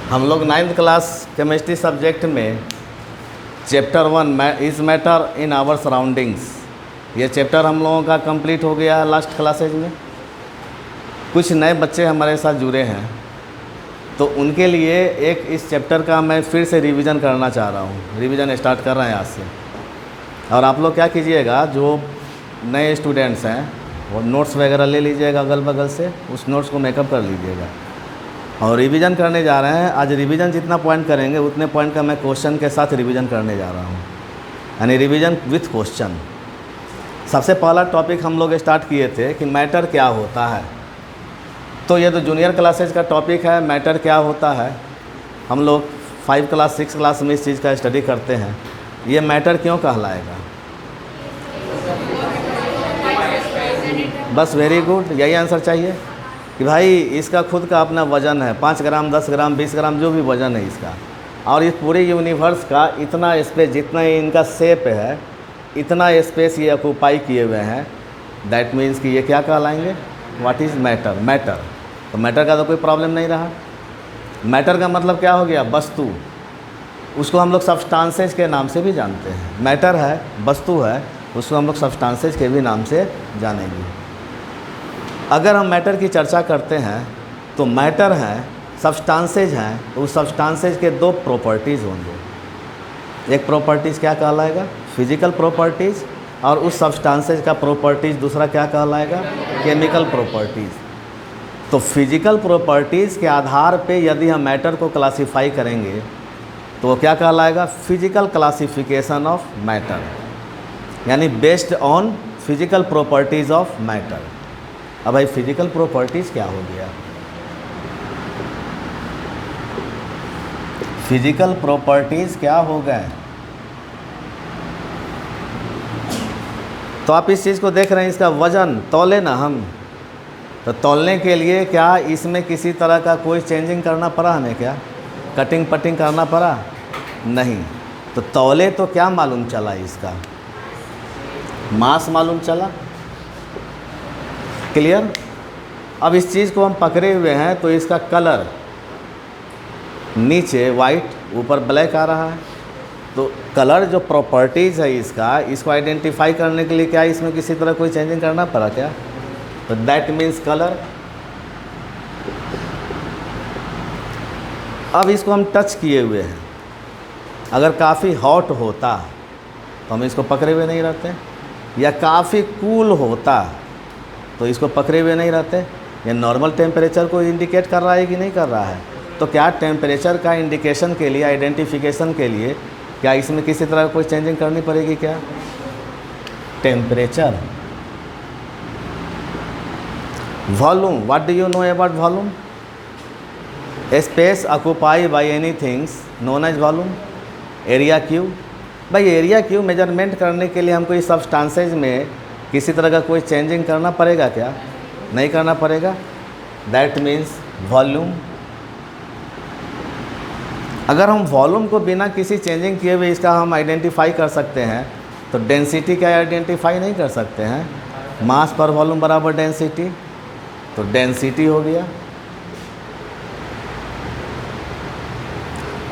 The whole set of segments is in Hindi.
हम लोग 9th क्लास केमिस्ट्री सब्जेक्ट में chapter 1 is matter in our surroundings, ये चैप्टर हम लोगों का कंप्लीट हो गया लास्ट क्लासेज में। कुछ नए बच्चे हमारे साथ जुड़े हैं तो उनके लिए एक इस चैप्टर का मैं फिर से रिवीजन करना चाह रहा हूँ। रिवीजन स्टार्ट कर रहे हैं आज से। और आप लोग क्या कीजिएगा, जो नए स्टूडेंट्स हैं वो नोट्स वगैरह ले लीजिएगा अगल बगल से, उस नोट्स को मेकअप कर लीजिएगा। और रिवीजन करने जा रहे हैं आज। रिवीजन जितना पॉइंट करेंगे उतने पॉइंट का मैं क्वेश्चन के साथ रिवीजन करने जा रहा हूँ, यानी रिवीजन विथ क्वेश्चन। सबसे पहला टॉपिक हम लोग स्टार्ट किए थे कि मैटर क्या होता है। तो ये तो जूनियर क्लासेज का टॉपिक है, मैटर क्या होता है। हम लोग 5 क्लास 6 क्लास में इस चीज़ का स्टडी करते हैं। ये मैटर क्यों कहलाएगा? बस वेरी गुड, यही आंसर चाहिए कि भाई इसका खुद का अपना वज़न है, 5 ग्राम 10 ग्राम 20 ग्राम जो भी वज़न है इसका, और इस पूरे यूनिवर्स का इतना स्पेस, जितना इनका शेप है इतना स्पेस ये ऑक्यूपाई किए हुए हैं। दैट मीन्स कि ये क्या कहलाएंगे? What is matter? मैटर। तो मैटर का तो कोई प्रॉब्लम नहीं रहा। मैटर का मतलब क्या हो गया? वस्तु। उसको हम लोग सब्सटेंसेज के नाम से भी जानते हैं। मैटर है, वस्तु है, उसको हम लोग सब्सटेंसेज के भी नाम से जानेंगे। अगर हम मैटर की चर्चा करते हैं तो मैटर हैं, सब्सटेंसेज हैं, तो उस सब्सटेंसेज के 2 प्रॉपर्टीज़ होंगे। एक प्रॉपर्टीज़ क्या कहलाएगा? फिजिकल प्रॉपर्टीज़, और उस सब्सटेंसेज का प्रॉपर्टीज़ दूसरा क्या कहलाएगा? Chemical properties. तो फिजिकल प्रॉपर्टीज़ के आधार पे यदि हम मैटर को क्लासीफाई करेंगे तो वो क्या कहलाएगा? फिजिकल क्लासिफिकेशन ऑफ मैटर, यानी based on physical properties of matter. अब भाई फिजिकल प्रॉपर्टीज़ क्या हो गया? फिजिकल प्रॉपर्टीज़ क्या हो गए? तो आप इस चीज़ को देख रहे हैं, इसका वज़न तौले ना हम, तो तौलने के लिए क्या इसमें किसी तरह का कोई चेंजिंग करना पड़ा हमें? क्या कटिंग पटिंग करना पड़ा? नहीं। तो तौले तो क्या मालूम चला? इसका मास मालूम चला। क्लियर? अब इस चीज़ को हम पकड़े हुए हैं तो इसका कलर नीचे वाइट ऊपर ब्लैक आ रहा है। तो कलर जो प्रॉपर्टीज़ है इसका, इसको आइडेंटिफाई करने के लिए क्या इसमें किसी तरह कोई चेंजिंग करना पड़ा क्या? तो दैट मीन्स कलर। अब इसको हम टच किए हुए हैं। अगर काफ़ी हॉट होता तो हम इसको पकड़े हुए नहीं रहते, या काफ़ी कूल होता तो इसको पकड़े हुए नहीं रहते। ये नॉर्मल टेम्परेचर को इंडिकेट कर रहा है कि नहीं कर रहा है? तो क्या टेम्परेचर का इंडिकेशन के लिए, आइडेंटिफिकेशन के लिए क्या इसमें किसी तरह कोई चेंजिंग करनी पड़ेगी क्या? Temperature. Volume, what do you know about volume? Space occupy by any things known as volume. Area क्यू, भाई एरिया क्यू मेजरमेंट करने के लिए हमको इस सब्सटेंसेज में किसी तरह का कोई चेंजिंग करना पड़ेगा क्या? नहीं करना पड़ेगा। That means volume. अगर हम वॉल्यूम को बिना किसी चेंजिंग किए हुए इसका हम आइडेंटिफाई कर सकते हैं तो डेंसिटी क्या आइडेंटिफाई नहीं कर सकते हैं? मास पर वॉल्यूम बराबर डेंसिटी, तो डेंसिटी हो गया।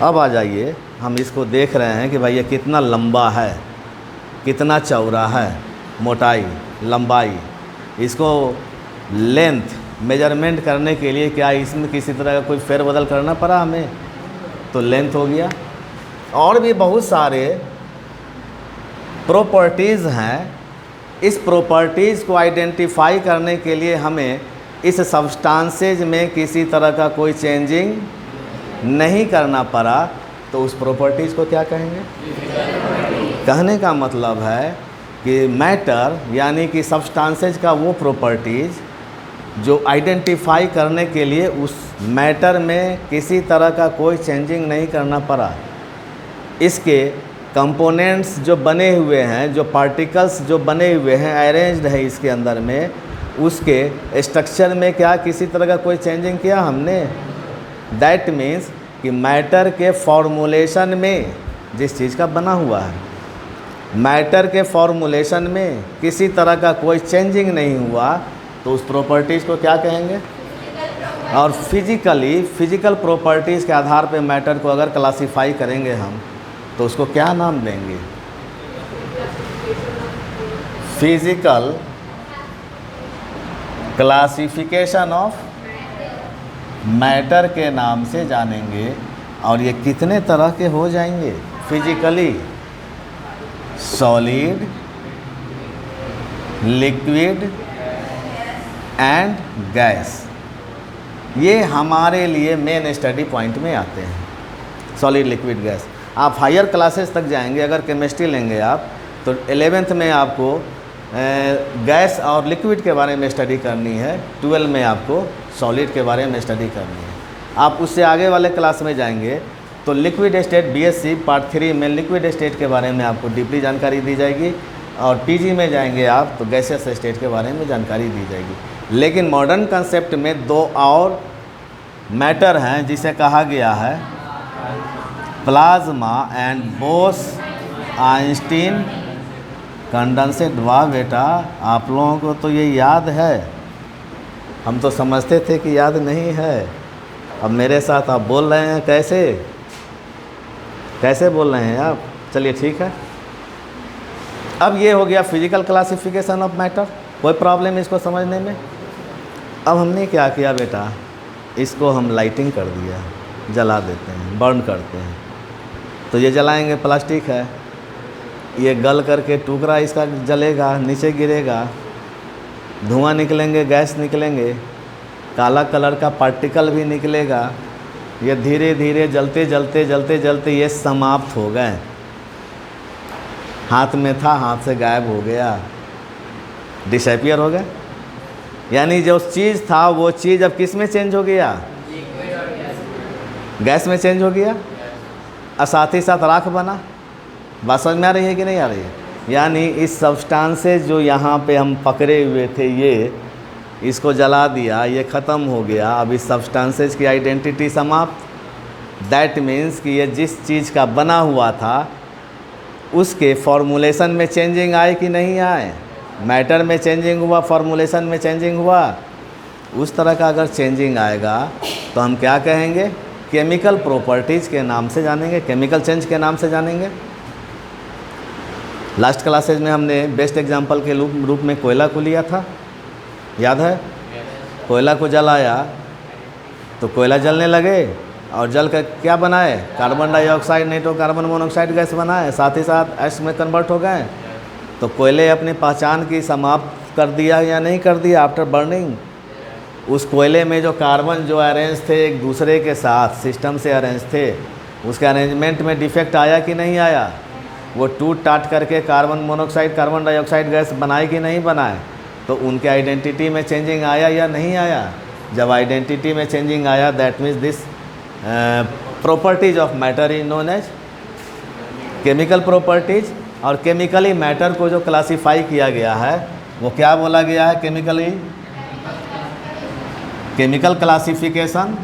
अब आ जाइए, हम इसको देख रहे हैं कि भाई ये कितना लंबा है, कितना चौड़ा है, मोटाई लंबाई। इसको लेंथ मेजरमेंट करने के लिए क्या इसमें किसी तरह का कोई फेरबदल करना पड़ा हमें? तो लेंथ हो गया। और भी बहुत सारे प्रॉपर्टीज़ हैं। इस प्रॉपर्टीज़ को आइडेंटिफाई करने के लिए हमें इस सब्सटेंसेज में किसी तरह का कोई चेंजिंग नहीं करना पड़ा, तो उस प्रॉपर्टीज़ को क्या कहेंगे? कहने का मतलब है कि मैटर यानी कि सब्सटेंसेज का वो प्रॉपर्टीज़ जो आइडेंटिफाई करने के लिए उस मैटर में किसी तरह का कोई चेंजिंग नहीं करना पड़ा। इसके कंपोनेंट्स जो बने हुए हैं, जो पार्टिकल्स जो बने हुए हैं, अरेंज्ड है इसके अंदर में, उसके स्ट्रक्चर में क्या किसी तरह का कोई चेंजिंग किया हमने? दैट मीन्स कि मैटर के फॉर्मूलेशन में जिस चीज़ का बना हुआ है, मैटर के फॉर्मूलेशन में किसी तरह का कोई चेंजिंग नहीं हुआ, तो उस प्रॉपर्टीज़ को क्या कहेंगे? और फिजिकल प्रॉपर्टीज़ के आधार पे मैटर को अगर क्लासीफाई करेंगे हम तो उसको क्या नाम देंगे? फिजिकल क्लासिफिकेशन ऑफ मैटर के नाम से जानेंगे। और ये कितने तरह के हो जाएंगे? Physically solid, liquid and gas. ये हमारे लिए मेन स्टडी पॉइंट में आते हैं, सॉलिड, लिक्विड, गैस। आप हायर क्लासेस तक जाएंगे, अगर केमिस्ट्री लेंगे आप तो 11th में आपको गैस और लिक्विड के बारे में स्टडी करनी है, 12 में आपको सॉलिड के बारे में स्टडी करनी है। आप उससे आगे वाले क्लास में जाएंगे तो लिक्विड स्टेट बीएससी पार्ट 3 में लिक्विड स्टेट के बारे में आपको डीपली जानकारी दी जाएगी, और पीजी में जाएंगे आप तो गैसियस स्टेट के बारे में जानकारी दी जाएगी। लेकिन मॉडर्न कंसेप्ट में 2 और मैटर हैं जिसे कहा गया है plasma and boss Einstein condensate. वाह बेटा, आप लोगों को तो ये याद है, हम तो समझते थे कि याद नहीं है। अब मेरे साथ आप बोल रहे हैं, कैसे बोल रहे हैं आप? चलिए ठीक है। अब ये हो गया फिजिकल क्लासिफिकेशन ऑफ मैटर, कोई प्रॉब्लम इसको समझने में। अब हमने क्या किया बेटा, इसको हम लाइटिंग कर दिया, जला देते हैं, बर्न करते हैं। तो ये जलाएंगे, प्लास्टिक है, ये गल करके टुकड़ा इसका जलेगा, नीचे गिरेगा, धुआं निकलेंगे, गैस निकलेंगे, काला कलर का पार्टिकल भी निकलेगा। ये धीरे धीरे जलते जलते जलते जलते ये समाप्त हो गए। हाथ में था, हाथ से गायब हो गया, डिसअपियर हो गया। यानी जो चीज़ था वो चीज़ अब किस में चेंज हो गया? गैस में चेंज हो गया, और साथ ही साथ राख बना। बात समझ में आ रही है कि नहीं आ रही है? यानी इस सब्सटेंसेस जो यहाँ पे हम पकड़े हुए थे, ये इसको जला दिया, ये ख़त्म हो गया। अब इस सब्सटेंसेस की आइडेंटिटी समाप्त। दैट मीन्स कि ये जिस चीज़ का बना हुआ था उसके फॉर्मूलेशन में चेंजिंग आए कि नहीं आए? मैटर में चेंजिंग हुआ, फॉर्मूलेशन में चेंजिंग हुआ। उस तरह का अगर चेंजिंग आएगा तो हम क्या कहेंगे? केमिकल प्रॉपर्टीज़ के नाम से जानेंगे, केमिकल चेंज के नाम से जानेंगे। लास्ट क्लासेज में हमने बेस्ट एग्जांपल के रूप में कोयला को लिया था, याद है? कोयला को जलाया तो कोयला जलने लगे, और जल कर क्या बनाए? कार्बन डाइऑक्साइड नहीं तो कार्बन मोनोऑक्साइड गैस बनाए, साथ ही साथ ऐश में कन्वर्ट हो गए। तो कोयले अपनी पहचान की समाप्त कर दिया या नहीं कर दिया आफ्टर बर्निंग? उस कोयले में जो कार्बन जो अरेंज थे एक दूसरे के साथ सिस्टम से अरेंज थे, उसके अरेंजमेंट में डिफेक्ट आया कि नहीं आया? वो टूट टाट करके carbon monoxide carbon dioxide gas बनाए कि नहीं बनाए? तो उनके आइडेंटिटी में चेंजिंग आया या नहीं आया? जब आइडेंटिटी में चेंजिंग आया, that means this properties of matter is known as chemical properties. और केमिकली मैटर को जो क्लासीफाई किया गया है वो क्या बोला गया है? Chemical classification.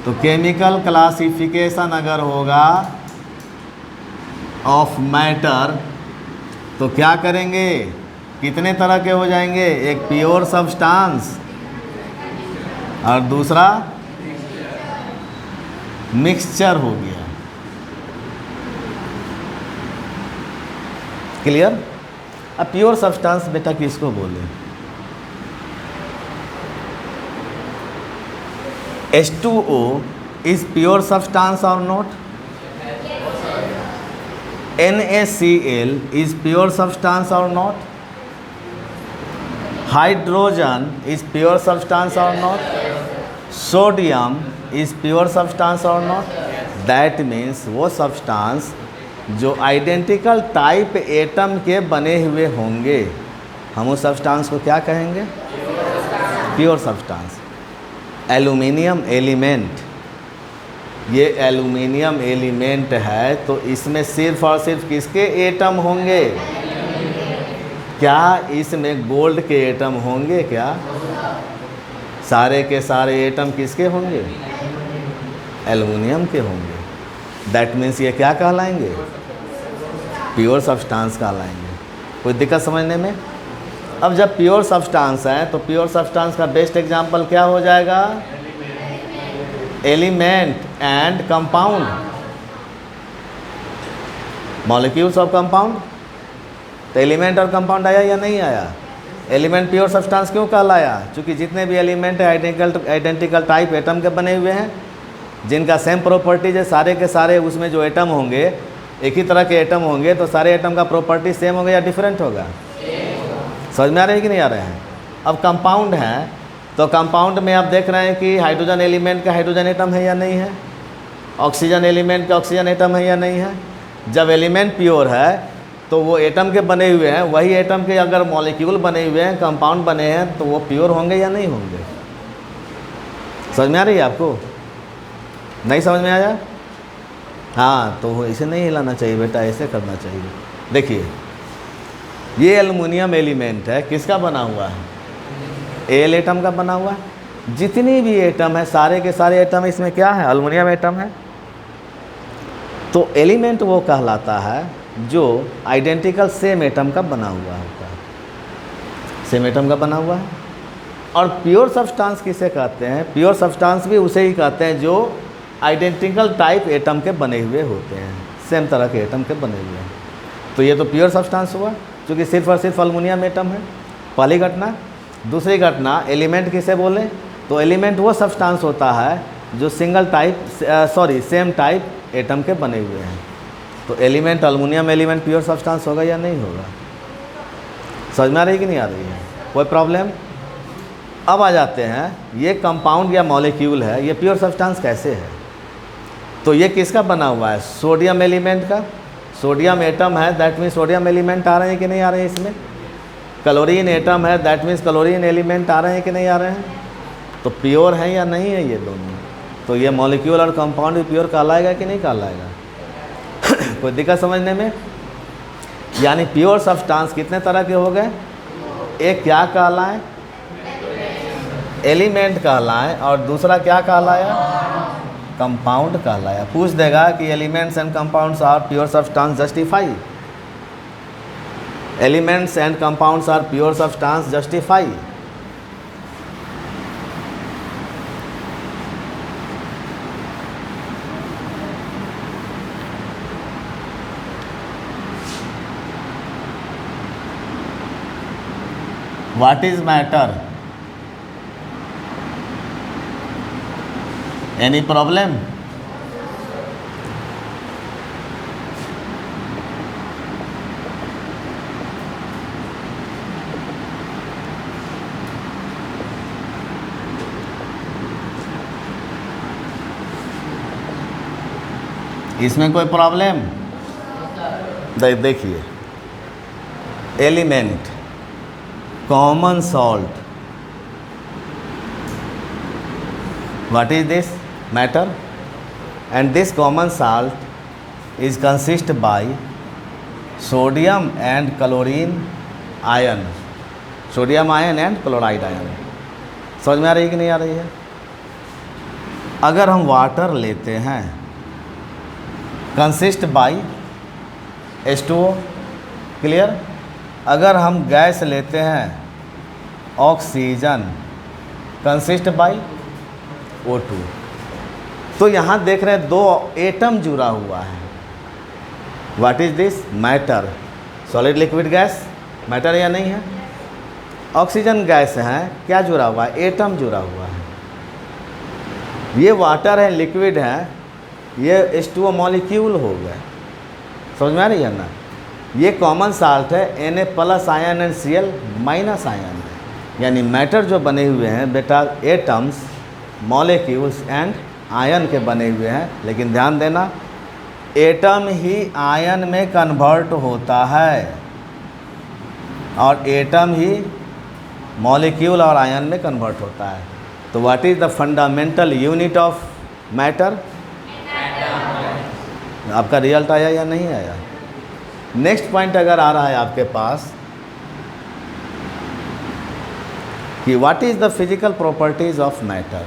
तो केमिकल क्लासिफिकेशन अगर होगा ऑफ मैटर तो क्या करेंगे? कितने तरह के हो जाएंगे? एक प्योर सब्सटेंस और दूसरा मिक्सचर हो गया। क्लियर? अब प्योर सब्सटेंस बेटा किसको बोले? H2O is pure substance or not? NaCl is pure substance or not? Hydrogen is pure substance or not? Sodium is pure substance or not? That means वो substance जो आइडेंटिकल टाइप एटम के बने हुए होंगे, हम उस सब्सटेंस को क्या कहेंगे? Pure substance. एल्यूमिनियम एलिमेंट, ये एल्यूमिनियम एलिमेंट है तो इसमें सिर्फ और सिर्फ किसके एटम होंगे? क्या इसमें गोल्ड के एटम होंगे? क्या सारे के सारे एटम किसके होंगे? एल्यूमिनियम के होंगे। दैट मीन्स ये क्या कहलाएंगे? प्योर सब्सटेंस कहलाएंगे। कोई दिक्कत समझने में? अब जब प्योर सब्सटेंस है तो प्योर सब्सटेंस का बेस्ट एग्जांपल क्या हो जाएगा? Element and compound, molecules of compound. तो एलिमेंट और कंपाउंड आया या नहीं आया? एलिमेंट प्योर सब्सटेंस क्यों कहलाया? क्योंकि जितने भी एलिमेंट है आइडेंटिकल टाइप एटम के बने हुए हैं, जिनका सेम प्रॉपर्टीज है, सारे के सारे उसमें जो एटम होंगे एक ही तरह के एटम होंगे, तो सारे एटम का प्रॉपर्टी सेम होगा या डिफरेंट होगा? समझ में आ रहे हैं कि नहीं आ रहे हैं? अब कंपाउंड है तो कंपाउंड में आप देख रहे हैं कि हाइड्रोजन एलिमेंट का हाइड्रोजन एटम है या नहीं है, ऑक्सीजन एलिमेंट का ऑक्सीजन एटम है या नहीं है। जब एलिमेंट प्योर है तो वो एटम के बने हुए हैं, वही एटम के अगर मॉलिक्यूल बने हुए हैं, कंपाउंड बने हैं, तो वो प्योर होंगे या नहीं होंगे? समझ में आ रही है आपको? नहीं समझ में आया? हाँ, तो इसे नहीं हिलाना चाहिए बेटा, ऐसे करना चाहिए। देखिए ये एल्युमिनियम एलिमेंट है, किसका बना हुआ है? एल एटम का बना हुआ है। जितनी भी एटम है सारे के सारे एटम इसमें क्या है? एल्युमिनियम एटम है। तो एलिमेंट वो कहलाता है जो आइडेंटिकल सेम एटम का बना हुआ होता है, सेम एटम का बना हुआ है। और प्योर सब्सटेंस किसे कहते हैं? प्योर सब्सटेंस भी उसे ही कहते हैं जो आइडेंटिकल टाइप एटम के बने हुए होते हैं, सेम तरह के एटम के बने हुए हैं। तो ये तो प्योर सब्सटेंस हुआ, क्योंकि सिर्फ और सिर्फ एल्युमिनियम एटम है, पहली घटना। दूसरी घटना, एलिमेंट किसे बोले? तो एलिमेंट वो सब्सटेंस होता है जो सेम टाइप एटम के बने हुए हैं। तो element aluminium element pure substance होगा या नहीं होगा? समझ में आ रही है कि नहीं आ रही है? कोई प्रॉब्लम? अब आ जाते हैं, ये कंपाउंड या मॉलिक्यूल है, ये प्योर सब्सटेंस कैसे है? तो ये किसका बना हुआ है? सोडियम एलिमेंट का। सोडियम एटम है, दैट मीन्स सोडियम एलिमेंट आ रहे हैं कि नहीं आ रहे हैं इसमें? क्लोरीन एटम है, दैट मीन्स क्लोरीन एलिमेंट आ रहे हैं कि नहीं आ रहे हैं? तो प्योर है या नहीं है ये दोनों? तो ये मॉलिक्यूल और कंपाउंड भी प्योर कहलाएगा कि नहीं कहलाएगा? कोई दिक्कत समझने में? यानी प्योर सब्सटेंस कितने तरह के हो गए? एक क्या कहलाए? एलिमेंट कहलाए, और दूसरा क्या कहलाया? कंपाउंड कहलाया। पूछ देगा कि elements and compounds are pure substance, justify. Elements and compounds are pure substance, justify. What is matter? Any problem? इसमें कोई प्रॉब्लम? देखिए, element, common salt. What is this? Matter. And this common salt is consist by sodium and chlorine ion. Sodium ion and chloride ion. समझ में आ रही है कि नहीं आ रही है? अगर हम वाटर लेते हैं, कंसिस्ट बाई H2O, क्लियर? अगर हम गैस लेते हैं, ऑक्सीजन, कंसिस्ट बाई O2। तो यहाँ देख रहे हैं दो एटम जुड़ा हुआ है। What is this? Matter. Solid liquid gas matter या नहीं है? ऑक्सीजन गैस है, क्या जुड़ा हुआ है? एटम जुड़ा हुआ है। ये वाटर है, लिक्विड है, ये H2O मॉलिक्यूल हो गए। समझ में आ रही है ना? ये कॉमन साल्ट है, Na+ ion and Cl- ion है। यानी मैटर जो बने हुए हैं बेटा, एटम्स, मॉलिक्यूल्स एंड आयन के बने हुए हैं। लेकिन ध्यान देना, एटम ही आयन में कन्वर्ट होता है और एटम ही मॉलिक्यूल और आयन में कन्वर्ट होता है। तो what is the fundamental unit of matter? आपका रिजल्ट आया या नहीं आया? नेक्स्ट पॉइंट अगर आ रहा है आपके पास कि what is the physical properties of matter,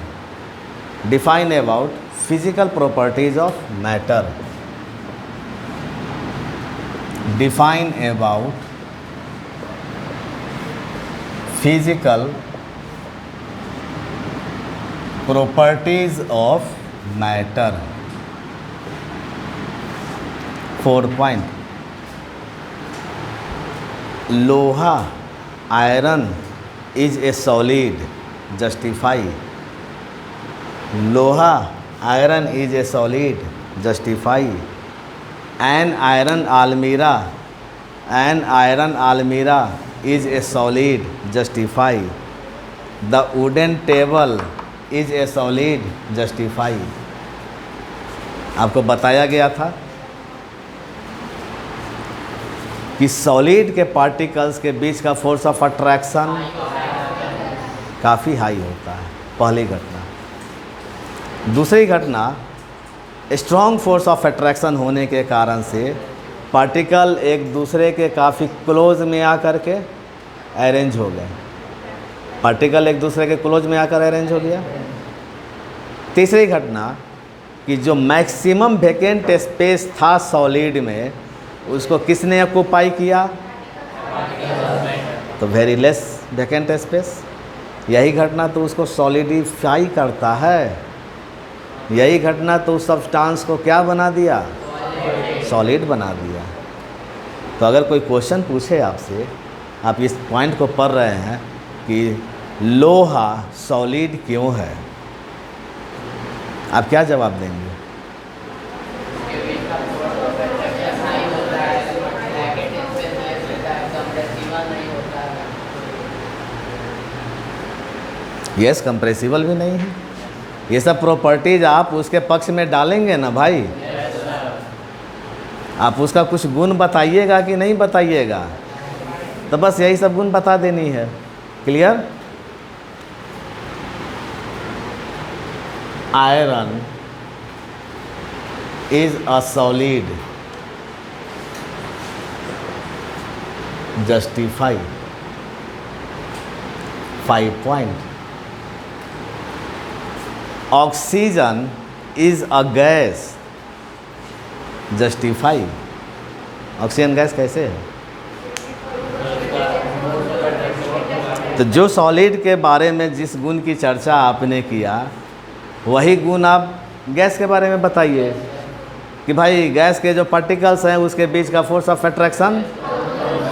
define about physical properties of matter, define about physical properties of matter. 4 point, लोहा iron is a solid, justify. लोहा iron is a solid, justify. An iron आलमीरा is a solid, justify. The wooden table is a solid, justify. आपको बताया गया था कि सॉलिड के पार्टिकल्स के बीच का फोर्स ऑफ अट्रैक्शन काफ़ी हाई होता है, पहली घटना। दूसरी घटना, स्ट्रॉन्ग फोर्स ऑफ अट्रैक्शन होने के कारण से पार्टिकल एक दूसरे के काफ़ी क्लोज में आकर के अरेंज हो गए। पार्टिकल एक दूसरे के क्लोज में आकर अरेंज हो गया। तीसरी घटना कि जो मैक्सिमम वैकेंट स्पेस था सॉलिड में, उसको किसने ऑक्युपाई किया? तो वेरी लेस वैकेंट स्पेस। यही घटना तो उसको सॉलिडिफाई करता है। यही घटना तो उस सब्सटेंस को क्या बना दिया? सॉलिड बना दिया। तो अगर कोई क्वेश्चन पूछे आपसे, आप इस पॉइंट को पढ़ रहे हैं कि लोहा सॉलिड क्यों है, आप क्या जवाब देंगे? यस, कंप्रेसिबल भी नहीं है। ये सब प्रॉपर्टीज आप उसके पक्ष में डालेंगे ना भाई। आप उसका कुछ गुण बताइएगा कि नहीं बताइएगा? तो बस यही सब गुण बता देनी है। Clear? Iron is a solid, justify. 5 point, oxygen is a gas, justify. Oxygen gas कैसे है? तो जो सॉलिड के बारे में जिस गुण की चर्चा आपने किया, वही गुण आप गैस के बारे में बताइए कि भाई गैस के जो पार्टिकल्स हैं उसके बीच का फोर्स ऑफ अट्रैक्शन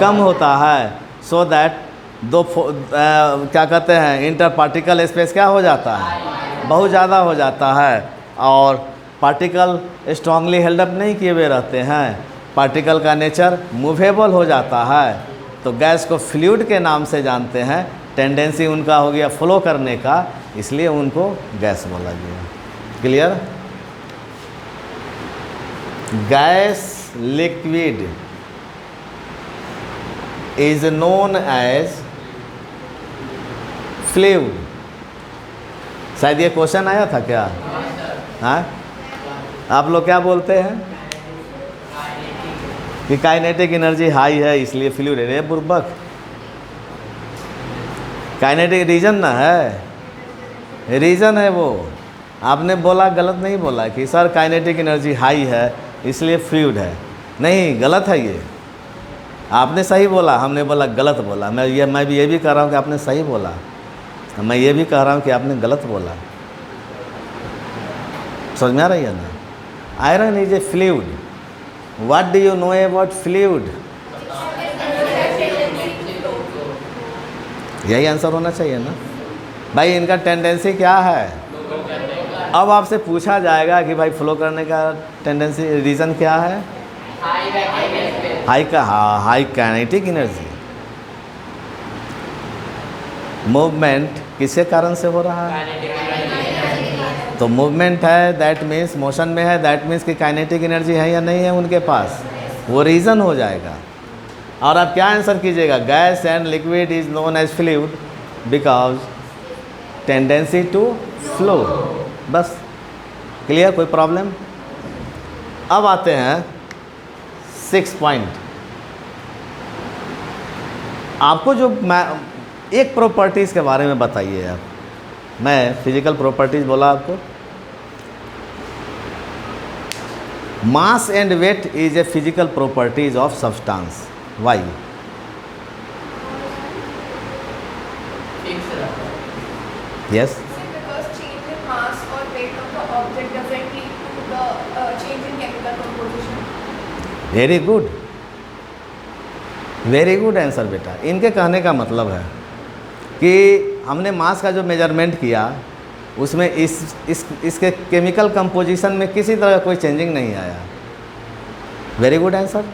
कम होता है, सो दैट क्या कहते हैं, इंटर पार्टिकल स्पेस क्या हो जाता है? बहुत ज़्यादा हो जाता है। और पार्टिकल स्ट्रांगली हेल्ड अप नहीं किए हुए रहते हैं, पार्टिकल का नेचर मूवेबल हो जाता है। तो गैस को फ्लूइड के नाम से जानते हैं, टेंडेंसी उनका हो गया फ्लो करने का, इसलिए उनको गैस बोला गया। Clear? Gas liquid is known as fluid. शायद ये क्वेश्चन आया था क्या? हाँ, आप लोग क्या बोलते हैं कि काइनेटिक एनर्जी हाई है इसलिए फ्लूइड है। रे बुर्बक, काइनेटिक रीजन ना है, रीज़न है वो। आपने बोला, गलत नहीं बोला कि सर काइनेटिक एनर्जी हाई है इसलिए फ्लूइड है। नहीं, गलत है ये। आपने सही बोला, हमने बोला गलत बोला। मैं भी ये भी कह रहा हूँ कि आपने सही बोला, मैं ये भी कह रहा हूँ कि आपने गलत बोला। समझ में आ रही है ना? Iron is A fluid. What do you know about fluid? यही आंसर होना चाहिए ना भाई। इनका टेंडेंसी क्या है? अब आपसे पूछा जाएगा कि भाई फ्लो करने का टेंडेंसी रीज़न क्या है? High kinetic energy. मूवमेंट किसके कारण से हो रहा है? तो मूवमेंट है, दैट मीन्स मोशन में है, दैट मीन्स कि काइनेटिक एनर्जी है या नहीं है उनके पास, वो रीज़न हो जाएगा। और आप क्या आंसर कीजिएगा? Gas and liquid is known as fluid because tendency to flow. बस, क्लियर? कोई प्रॉब्लम? अब आते हैं 6 पॉइंट। आपको जो एक प्रॉपर्टीज़ के बारे में बताइए आप। मैं फिजिकल प्रॉपर्टीज़ बोला आपको। Mass and weight is a physical properties of substance. Why? एक से रहता है। Yes, Because change in mass or weight of the object doesn't lead to the change in chemical composition. Very good, very good answer बेटा। इनके कहने का मतलब है कि हमने मास का जो मेजरमेंट किया उसमें इसके केमिकल कंपोजिशन में किसी तरह का कोई चेंजिंग नहीं आया। वेरी गुड आंसर,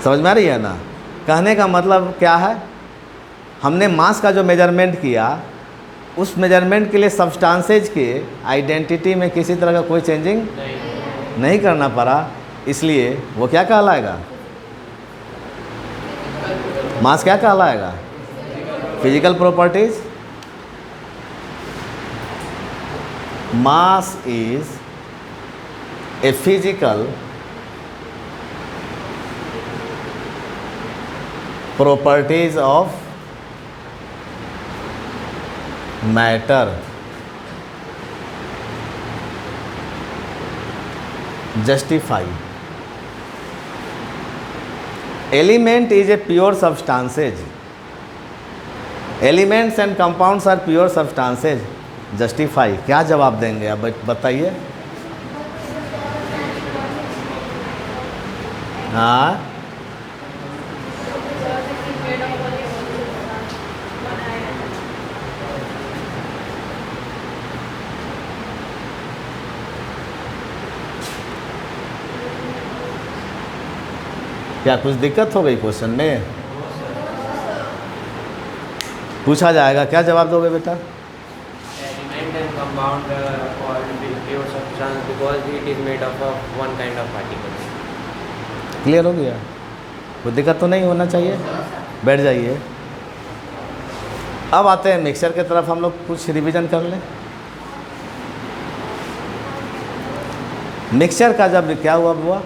समझ में आ रही है ना? कहने का मतलब क्या है, हमने मास का जो मेजरमेंट किया उस मेजरमेंट के लिए सब्सटेंसेज के आइडेंटिटी में किसी तरह का कोई चेंजिंग नहीं करना पड़ा, इसलिए वो क्या कहलाएगा? मास क्या कहलाएगा? Physical properties. Mass is a physical properties of matter justify element is a pure substances, elements and compounds are pure substances, justify। क्या जवाब देंगे आप बताइए? हाँ, क्या कुछ दिक्कत हो गई क्वेश्चन में? पूछा जाएगा, क्या जवाब दोगे बेटा? Element and compound called pure substance because it is made up of one kind of particles. Clear हो गया? कोई दिक्कत तो नहीं होना चाहिए, बैठ जाइए। अब आते हैं मिक्सचर की तरफ, हम लोग कुछ रिवीजन कर लें। मिक्सचर का जब क्या हुआ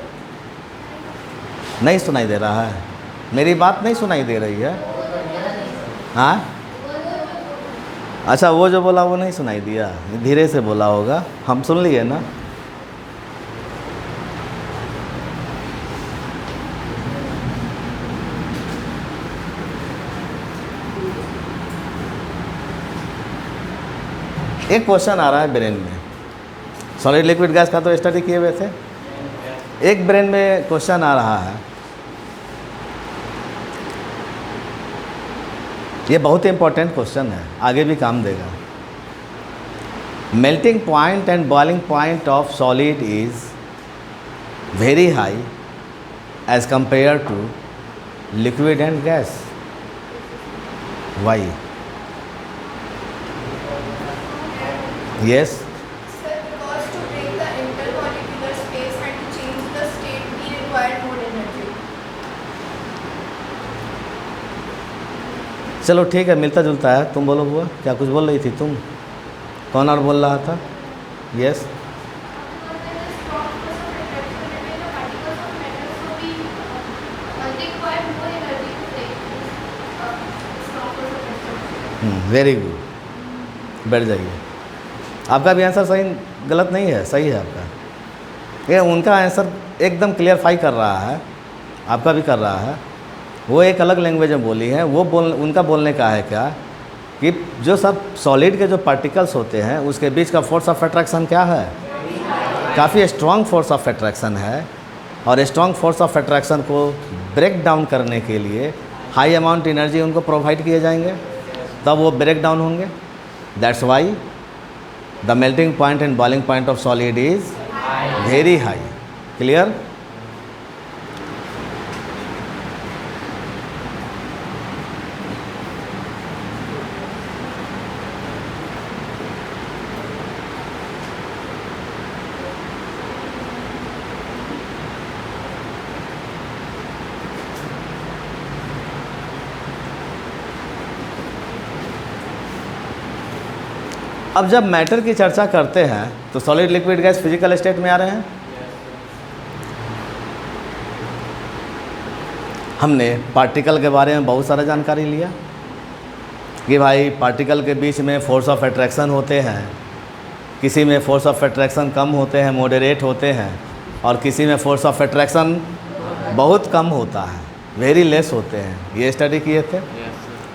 नहीं सुनाई दे रहा है? मेरी बात नहीं सुनाई दे रही है? हाँ, अच्छा, वो जो बोला वो नहीं सुनाई दिया, धीरे से बोला होगा, हम सुन लिए ना। एक क्वेश्चन आ रहा है ब्रेन में, सॉलिड लिक्विड गैस का तो स्टडी किए हुए थे। एक ब्रेन में क्वेश्चन आ रहा है, ये बहुत इंपॉर्टेंट क्वेश्चन है, आगे भी काम देगा। Melting point and boiling point of solid is very high as compare to liquid and gas, why? Yes, Sir, because to break the intermolecular space and to change the state, we require more energy. चलो ठीक है, मिलता जुलता है। तुम बोलो बुआ, क्या कुछ बोल रही थी तुम? कौन और बोल रहा था? यस, वेरी गुड, बैठ जाइए। आपका भी आंसर सही गलत नहीं है, सही है आपका। ये उनका आंसर एकदम क्लियरफाई कर रहा है, आपका भी कर रहा है। वो एक अलग लैंग्वेज में बोली है, वो उनका बोलने का है क्या कि जो सब सॉलिड के जो पार्टिकल्स होते हैं उसके बीच का फोर्स ऑफ अट्रैक्शन क्या है? काफ़ी स्ट्रॉन्ग फोर्स ऑफ अट्रैक्शन है, और स्ट्रॉन्ग फोर्स ऑफ अट्रैक्शन को ब्रेक डाउन करने के लिए हाई अमाउंट एनर्जी उनको प्रोवाइड किए जाएंगे, तब वो ब्रेक डाउन होंगे। That's why the melting point and boiling point of solid is very high. Clear? अब जब मैटर की चर्चा करते हैं तो solid liquid gas physical state में आ रहे हैं। हमने पार्टिकल के बारे में बहुत सारा जानकारी लिया कि भाई पार्टिकल के बीच में फोर्स ऑफ अट्रैक्शन होते हैं, किसी में फोर्स ऑफ अट्रैक्शन कम होते हैं, मॉडरेट होते हैं, और किसी में फोर्स ऑफ अट्रैक्शन बहुत कम होता है, वेरी लेस होते हैं। ये स्टडी किए थे।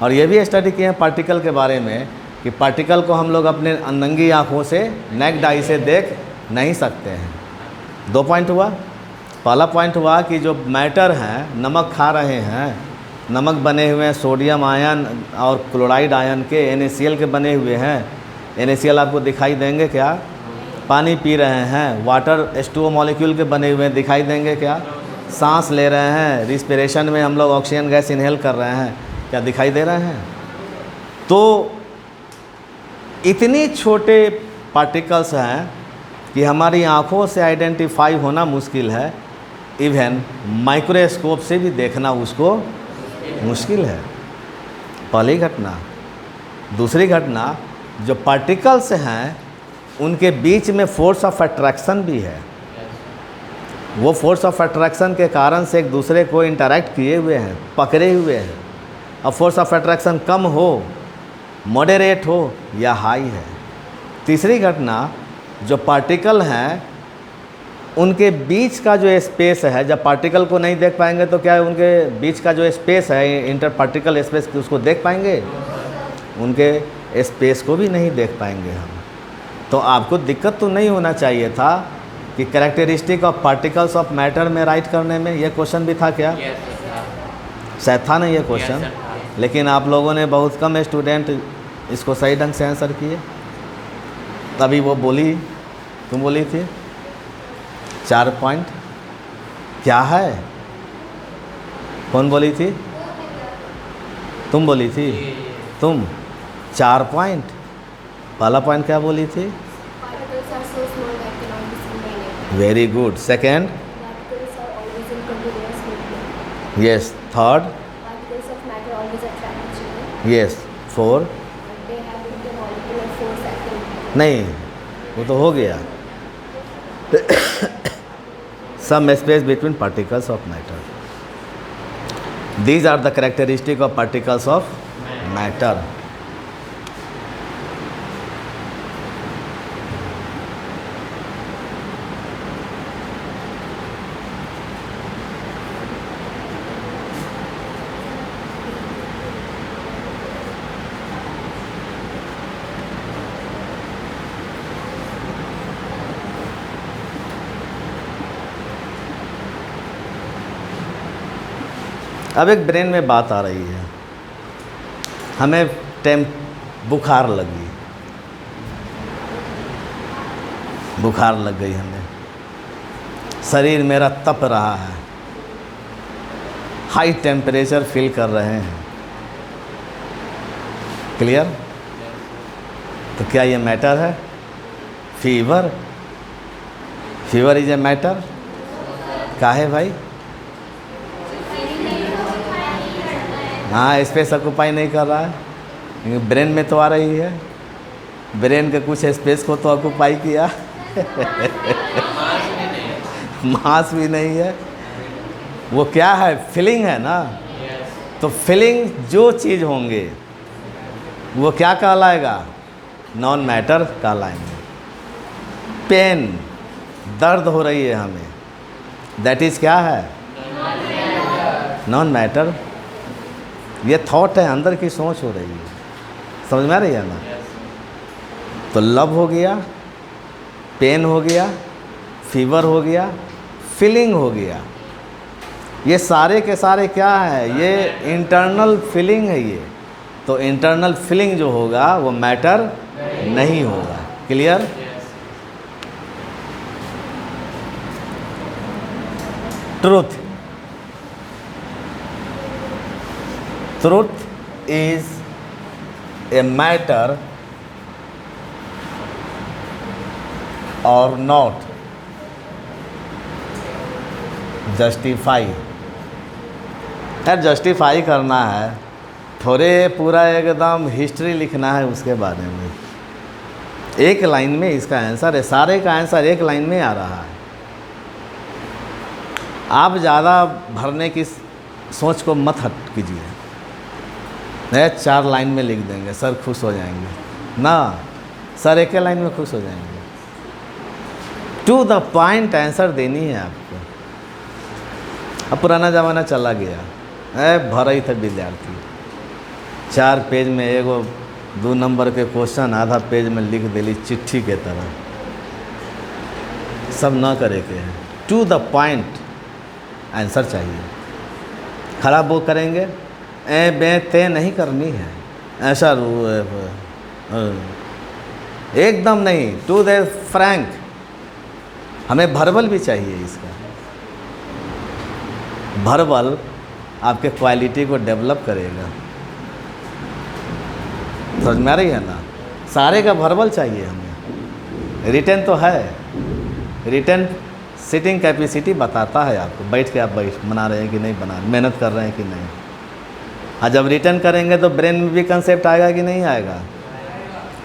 और ये भी स्टडी किए हैं पार्टिकल के बारे में कि पार्टिकल को हम लोग अपने नंगी आँखों से नेक्ड आई से देख नहीं सकते हैं। 2 पॉइंट हुआ। पहला पॉइंट हुआ कि जो मैटर हैं, नमक खा रहे हैं, नमक बने हुए हैं सोडियम आयन और क्लोराइड आयन के, NaCl के बने हुए हैं। NaCl आपको दिखाई देंगे क्या? पानी पी रहे हैं। वाटर H2O मॉलिक्यूल के बने हुए हैं, दिखाई देंगे क्या? सांस ले रहे हैं, रिस्पिरेशन में हम लोग ऑक्सीजन गैस इनहेल कर रहे हैं, क्या दिखाई दे रहे हैं? तो इतनी छोटे पार्टिकल्स हैं कि हमारी आँखों से आइडेंटिफाई होना मुश्किल है, इवन माइक्रोस्कोप से भी देखना उसको मुश्किल है। पहली घटना। दूसरी घटना, जो पार्टिकल्स हैं उनके बीच में फोर्स ऑफ अट्रैक्शन भी है। वो फोर्स ऑफ अट्रैक्शन के कारण से एक दूसरे को इंटरैक्ट किए हुए हैं, पकड़े हुए हैं। अब फोर्स ऑफ अट्रैक्शन कम हो, मॉडरेट हो या हाई है। तीसरी घटना, जो पार्टिकल हैं उनके बीच का जो स्पेस है, जब पार्टिकल को नहीं देख पाएंगे तो क्या है, उनके बीच का जो स्पेस है, इंटर पार्टिकल स्पेस, उसको देख पाएंगे? उनके स्पेस को भी नहीं देख पाएंगे हम। तो आपको दिक्कत तो नहीं होना चाहिए था कि characteristic of particles of matter में राइट करने में। ये क्वेश्चन भी था क्या? शायद था नहीं ये क्वेश्चन, लेकिन आप लोगों ने बहुत कम स्टूडेंट इसको सही ढंग से आंसर किए। तभी वो बोली, तुम बोली थी 4 पॉइंट क्या है? कौन बोली थी? तुम बोली थी। तुम 4 पॉइंट। पहला पॉइंट क्या बोली थी? Particles are so small that cannot be seen by naked. Very good. Second? Particles are always in continuous movement. Yes. Third? Particles of matter always attract each other. Yes. 4? But they have intermolecular force acting. नहीं, वो तो हो गया। Some space between particles of matter. These are the characteristic of particles of matter. अब एक ब्रेन में बात आ रही है, हमें बुखार लगी, बुखार लग गई हमें, शरीर मेरा तप रहा है, हाई टेम्परेचर फील कर रहे हैं। क्लियर? तो क्या ये मैटर है? Fever? Fever is a matter? काहे भाई? हाँ, स्पेस ऑक्यूपाई नहीं कर रहा है, ब्रेन में तो आ रही है। ब्रेन के कुछ स्पेस को तो ऑक्यूपाई किया। मास भी नहीं है। वो क्या है? फीलिंग है ना। तो फीलिंग जो चीज़ होंगे वो क्या कहलाएगा? नॉन मैटर कहलाएंगे। पेन, दर्द हो रही है हमें, दैट इज़ क्या है? Non matter. ये थॉट है, अंदर की सोच हो रही है, समझ में आ रही है ना? तो लव हो गया, पेन हो गया, फीवर हो गया, फीलिंग हो गया। ये सारे के सारे क्या है? ये इंटरनल फीलिंग है ये। तो इंटरनल फीलिंग जो होगा वो मैटर नहीं होगा। Clear? Truth. Truth is a matter or not. Justify. यार जस्टिफाई करना है, थोड़े पूरा एकदम हिस्ट्री लिखना है उसके बारे में। एक लाइन में इसका आंसर है, सारे का आंसर एक लाइन में आ रहा है। आप ज़्यादा भरने की सोच को मत हट कीजिए। 4 लाइन में लिख देंगे, सर खुश हो जाएंगे ना। सर एक लाइन में खुश हो जाएंगे। टू द पॉइंट आंसर देनी है आपको। अब पुराना ज़माना चला गया, भरा ही था विद्यार्थी, 4 पेज में एगो 2 नंबर के क्वेश्चन आधा पेज में लिख देली चिट्ठी के तरह। सब ना करे के हैं, टू द पॉइंट आंसर चाहिए। खराब वो करेंगे, ए बे ते नहीं करनी है, ऐसा एकदम नहीं, टू द फ्रैंक। हमें वर्बल भी चाहिए इसका। वर्बल आपके क्वालिटी को डेवलप करेगा। समझ में आ रही है ना? सारे का वर्बल चाहिए हमें। रिटन तो है, रिटन सिटिंग कैपेसिटी बताता है आपको, बैठ के आप बना रहे हैं कि नहीं बना, मेहनत कर रहे हैं कि नहीं। हाँ, जब रिटर्न करेंगे तो ब्रेन में भी कंसेप्ट आएगा कि नहीं आएगा,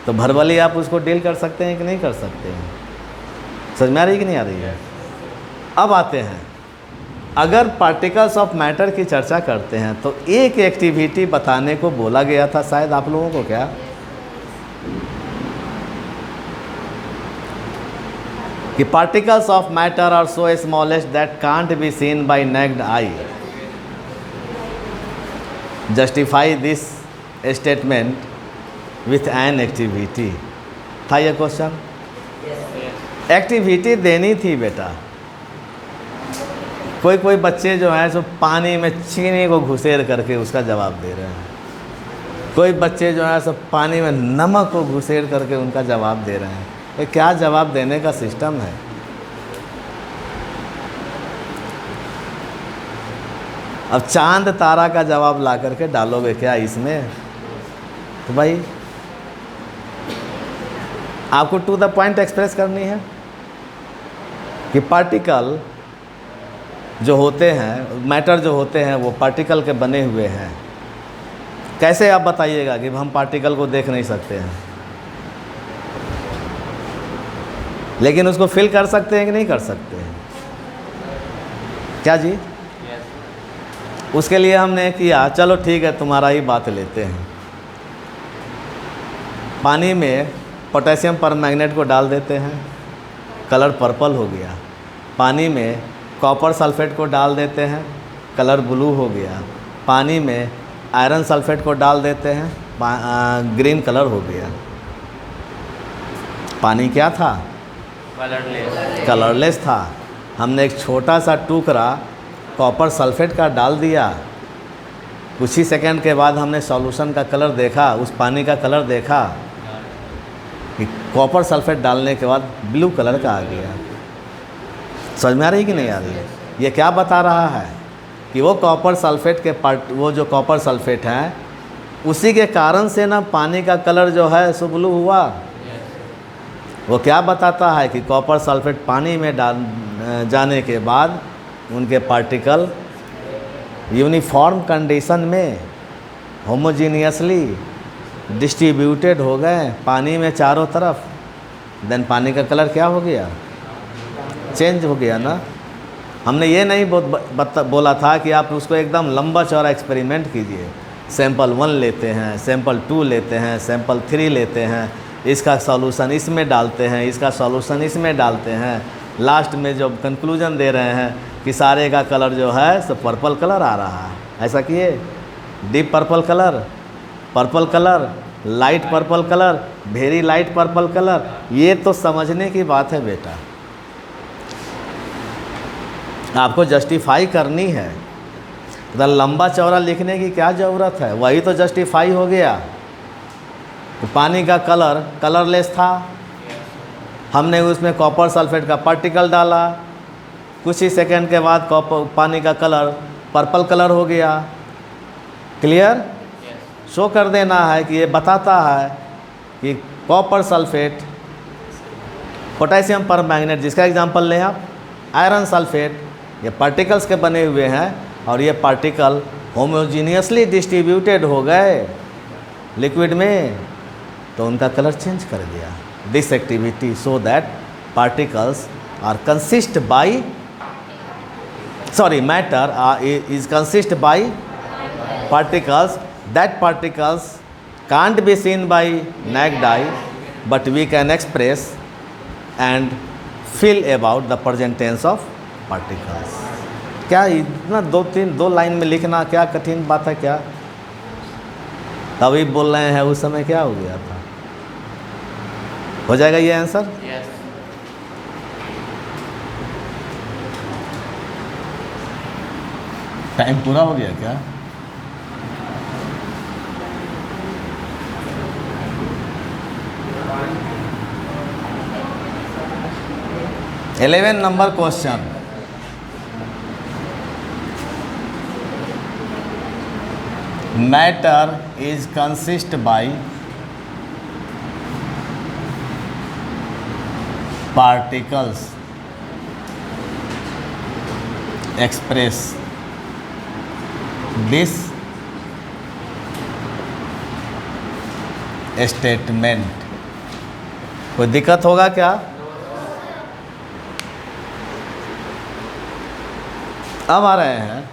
तो वर्बली आप उसको डील कर सकते हैं कि नहीं कर सकते हैं। समझ में आ रही है कि नहीं आ रही है? अब आते हैं, अगर पार्टिकल्स ऑफ मैटर की चर्चा करते हैं तो एक एक्टिविटी बताने को बोला गया था शायद आप लोगों को, क्या कि particles of matter are so smallest that can't be seen by naked eye. Justify this statement with an activity. था ये क्वेश्चन? एक्टिविटी देनी थी बेटा। कोई बच्चे जो हैं सो पानी में चीनी को घुसेर करके उसका जवाब दे रहे हैं। कोई बच्चे जो हैं सब पानी में नमक को घुसेर करके उनका जवाब दे रहे हैं। ये क्या जवाब देने का सिस्टम है? अब चांद तारा का जवाब ला करके डालोगे क्या इसमें? तो भाई आपको टू द पॉइंट एक्सप्रेस करनी है कि पार्टिकल जो होते हैं, मैटर जो होते हैं, वो पार्टिकल के बने हुए हैं। कैसे आप बताइएगा कि हम पार्टिकल को देख नहीं सकते हैं, लेकिन उसको फील कर सकते हैं कि नहीं कर सकते हैं? क्या जी? उसके लिए हमने किया, चलो ठीक है तुम्हारा ही बात लेते हैं। पानी में पोटेशियम परमैंगनेट को डाल देते हैं, कलर पर्पल हो गया। पानी में कॉपर सल्फेट को डाल देते हैं, कलर ब्लू हो गया। पानी में आयरन सल्फेट को डाल देते हैं, ग्रीन कलर हो गया। पानी क्या था? कलरलेस था। हमने एक छोटा सा टुकड़ा कॉपर सल्फेट का डाल दिया, कुछ ही सेकंड के बाद हमने सॉल्यूशन का कलर देखा, उस पानी का कलर देखा कि कॉपर सल्फेट डालने के बाद ब्लू कलर का आ गया। समझ में आ रही कि नहीं आ रही है? ये क्या बता रहा है कि वो कॉपर सल्फेट के वो जो कॉपर सल्फेट है उसी के कारण से ना पानी का कलर जो है सो ब्लू हुआ। वो क्या बताता है कि कॉपर सल्फेट पानी में जाने के बाद उनके पार्टिकल यूनिफॉर्म कंडीशन में होमोजीनियसली डिस्ट्रीब्यूटेड हो गए पानी में चारों तरफ। देन पानी का कलर क्या हो गया? चेंज हो गया ना। हमने ये नहीं बोला था कि आप उसको एकदम लंबा चौड़ा एक्सपेरिमेंट कीजिए। सैंपल 1 लेते हैं, सैंपल 2 लेते हैं, सैंपल 3 लेते हैं, इसका सॉल्यूशन इसमें डालते हैं, इसका सॉल्यूशन इसमें डालते हैं, लास्ट में जो कंक्लूजन दे रहे हैं कि सारे का कलर जो है सब पर्पल कलर आ रहा है। ऐसा किए, deep purple colour, light purple colour, very light purple colour. ये तो समझने की बात है बेटा, आपको जस्टिफाई करनी है। तो लंबा चौड़ा लिखने की क्या ज़रूरत है? वही तो जस्टिफाई हो गया। तो पानी का कलर कलरलेस था, हमने उसमें कॉपर सल्फेट का पार्टिकल डाला, कुछ ही सेकंड के बाद पानी का कलर पर्पल कलर हो गया। क्लियर? शो कर देना है कि ये बताता है कि कॉपर सल्फेट, पोटेशियम परमैंगनेट, जिसका एग्जांपल लें आप, आयरन सल्फेट, ये पार्टिकल्स के बने हुए हैं और ये पार्टिकल होमोजीनियसली डिस्ट्रीब्यूटेड हो गए लिक्विड में, तो उनका कलर चेंज कर दिया। This activity so that particles are consist by matter is consist by particles, that particles can't be seen by naked eye, but we can express and feel about the present tense of particles. क्या इतना 2 लाइन में लिखना क्या कठिन बात है क्या? तभी बोल रहे हैं उस समय क्या हो गया था। हो जाएगा ये आंसर। Yes. टाइम पूरा हो गया क्या? Eleven number question, matter is consist by particles express this statement. कोई दिक्कत होगा क्या? अब आ रहे हैं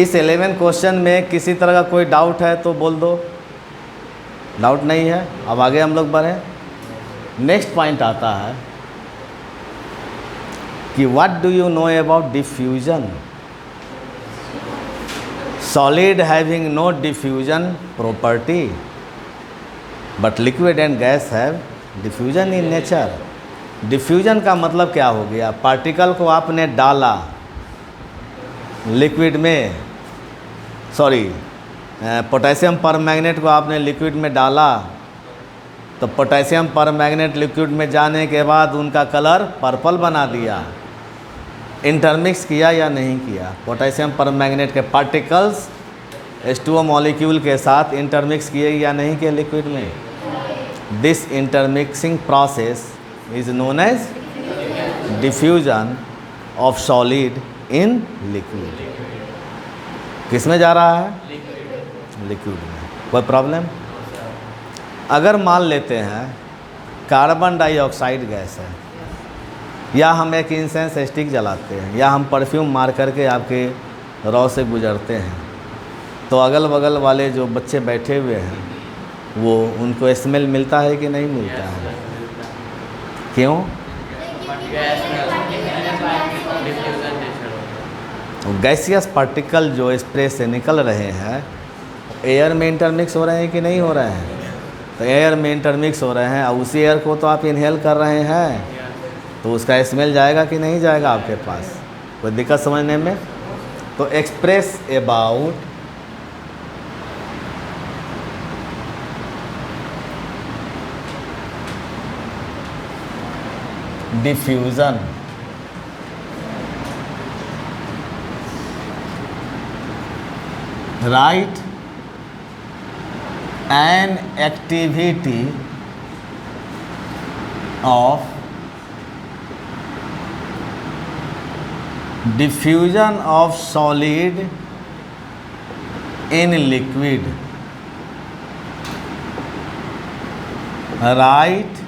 इस 11 क्वेश्चन में किसी तरह का कोई डाउट है तो बोल दो, डाउट नहीं है। अब आगे हम लोग बढ़ें। नेक्स्ट पॉइंट आता है कि what do you know about diffusion. Solid having no diffusion property but liquid and gas have diffusion in nature. Diffusion का मतलब क्या हो गया? पार्टिकल को आपने डाला लिक्विड में, सॉरी पोटेशियम परमैंगनेट को आपने लिक्विड में डाला, तो पोटेशियम परमैंगनेट लिक्विड में जाने के बाद उनका कलर पर्पल बना दिया। इंटरमिक्स किया या नहीं किया? पोटेशियम परमैंगनेट के पार्टिकल्स H2O मॉलिक्यूल के साथ इंटरमिक्स किए या नहीं किए लिक्विड में? This intermixing process is known as diffusion of solid in liquid। किस में जा रहा है? लिक्विड में। कोई प्रॉब्लम? अगर मान लेते हैं कार्बन डाइऑक्साइड गैस है, या हम एक इंसेंस स्टिक जलाते हैं, या हम परफ्यूम मार करके आपके रौ से गुजरते हैं, तो अगल बगल वाले जो बच्चे बैठे हुए हैं वो उनको स्मेल मिलता है कि नहीं मिलता है? क्यों? गैसियस पार्टिकल जो स्प्रे से निकल रहे हैं एयर में इंटरमिक्स हो रहे हैं कि नहीं हो रहे हैं? तो एयर में इंटरमिक्स हो रहे हैं और उसी एयर को तो आप इनहेल कर रहे हैं, तो उसका स्मेल जाएगा कि नहीं जाएगा आपके पास? कोई दिक्कत समझने में? तो express about diffusion. Right an activity of diffusion of solid in liquid. Right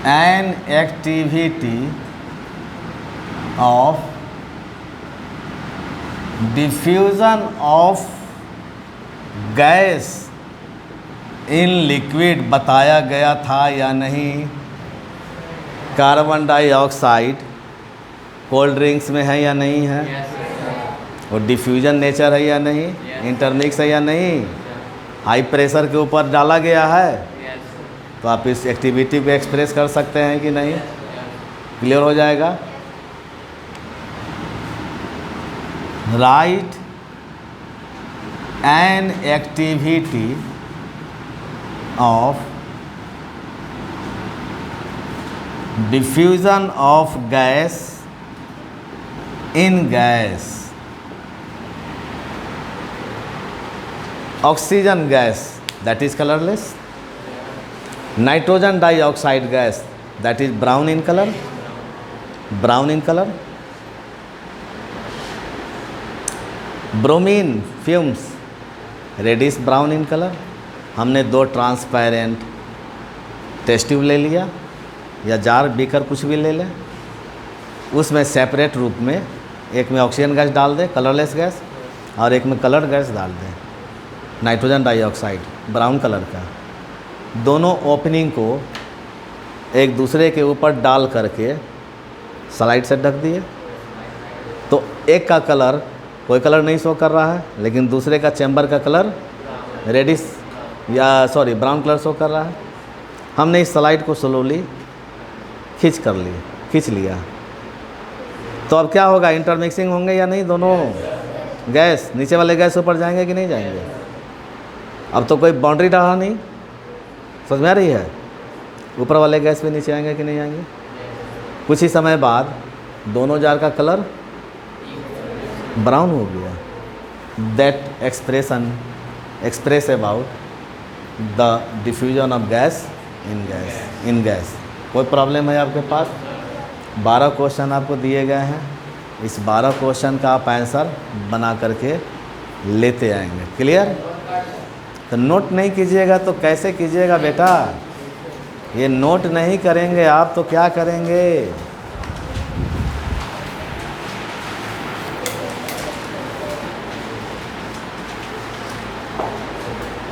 an activity of diffusion of gas in liquid बताया गया था या नहीं? कार्बन डाइऑक्साइड कोल्ड ड्रिंक्स में है या नहीं है? और डिफ्यूजन नेचर है या नहीं? इंटरमिक्स है या नहीं? हाई प्रेशर के ऊपर डाला गया है, तो आप इस एक्टिविटी को एक्सप्रेस कर सकते हैं कि नहीं? क्लियर हो जाएगा। Write an activity of diffusion of gas in gas. Oxygen gas that is colourless, nitrogen dioxide gas that is brown in color, bromine fumes reddish brown in colour. हमने दो ट्रांसपेरेंट टेस्ट ट्यूब ले लिया या जार बीकर कुछ भी ले लें, उसमें सेपरेट रूप में एक में ऑक्सीजन गैस डाल दें कलरलेस गैस, और एक में कलर्ड गैस डाल दें नाइट्रोजन डाइऑक्साइड ब्राउन कलर का। दोनों ओपनिंग को एक दूसरे के ऊपर डाल करके स्लाइड से ढक दिए, तो एक का कलर कोई कलर नहीं शो कर रहा है, लेकिन दूसरे का चैम्बर का कलर रेडिश या सॉरी ब्राउन कलर शो कर रहा है। हमने इस स्लाइड को स्लोली खींच लिया। तो अब क्या होगा, इंटरमिक्सिंग होंगे या नहीं दोनों गैस, नीचे वाले गैस ऊपर जाएंगे कि नहीं जाएंगे। अब तो कोई बाउंड्री रहा नहीं, समझ में आ रही है, ऊपर वाले गैस पे नीचे आएंगे कि नहीं आएंगे। कुछ ही समय बाद दोनों जार का कलर ब्राउन हो गया। That expression express about the diffusion of gas in gas. कोई प्रॉब्लम है आपके पास? 12 क्वेश्चन आपको दिए गए हैं, इस 12 क्वेश्चन का आप आंसर बना करके लेते आएंगे। क्लियर? तो नोट नहीं कीजिएगा तो कैसे कीजिएगा बेटा, ये नोट नहीं करेंगे आप तो क्या करेंगे।